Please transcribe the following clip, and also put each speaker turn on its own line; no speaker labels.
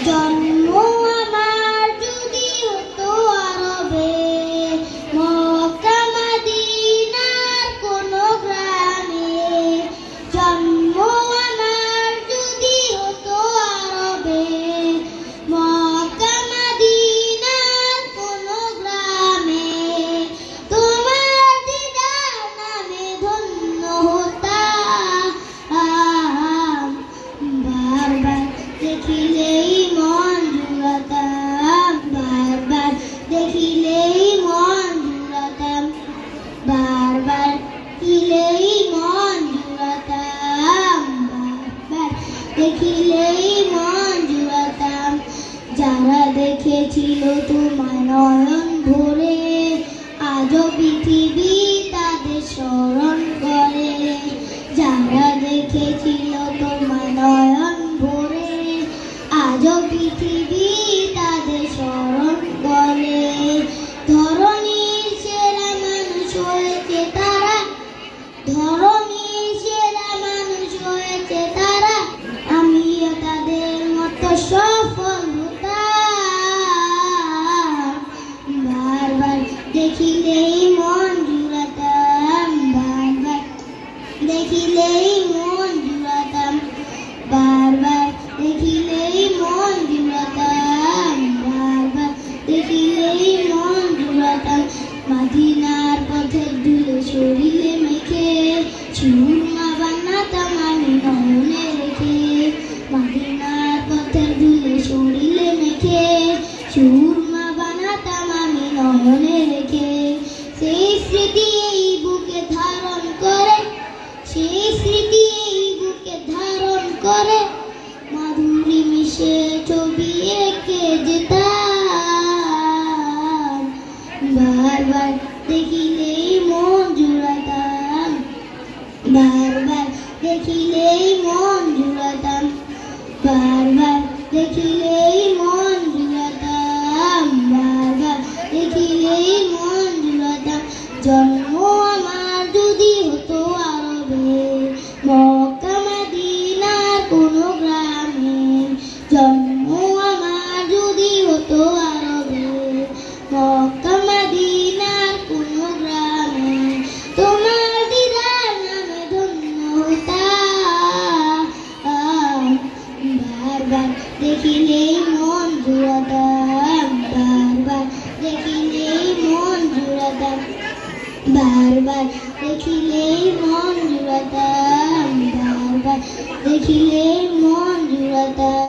জন্ম আমার যদি হতো আরবে, মক্কা মদিনার কোনো গ্রামে। জন্ম আমার যদি হতো আরবে, মক্কা মদিনার কোনো গ্রামে। তোমার দিদার নামে ধন্য হতাম, বারবার দেখিলেই মন জুড়াতাম, বারবার দেখিলেই মন জুড়াতাম, বারবার দেখিলেই মন জুড়াতাম, বারবার দেখিলেই মন জুড়াতাম। যারা দেখেছিল তোমার নয়ন ভরে, আজও পৃথিবী তাদের স্মরণ করে। যারা দেখেছিল তোমার নয়ন ভরে, আজও পৃথিবী তাদের স্মরণ করে। ধরণীর সেরা মানুষ হয়েছে তারা, ধরণীর সেরা মানুষ হয়েছে তারা। আমিও তাদের মতো সফল হতাম, বারবার দেখিলেই মন জুড়াতাম, বারবার দেখিলেই মন জুড়াতাম, বারবার দেখিলেই মন জুড়াতাম, বারবার দেখিলেই মন জুড়াতাম। মদিনার পথের ধুলো শরীরে মেখে সুরমা বানাতাম আমি নয়নে রেখে। মদিনার পথের ধুলো শরীরে মেখে সুরমা বানাতাম আমি নয়নে রেখে। সেই স্মৃতি এই বুকে ধারণ করে, সেই স্মৃতি এই বুকে ধারণ করে, মাধুরী মিশে ছবি এঁকে যেতাম, বারবার দেখিলেই মন জুড়াতাম, বারবার দেখিলেই মন জুড়াতাম, বারবার দেখিলেই মন জুড়াতাম, বারবার দেখিলেই মন জুড়াতাম। জন্ম আমার যদি হতো আরবে, মক্কা মদিনার কোনো গ্রামে। জন্ম আমার যদি হতো আরবে, মক্কা মদিনার কোনো গ্রামে। তোমার দিদার নামে ধন্য হতাম, বারবার দেখিলেই মন জুড়াতাম, বারবার দেখিলেই মন জুড়াতাম, বারবার দেখিলেই মন জুড়াতাম, বারবার দেখিলেই মন জুড়াতাম।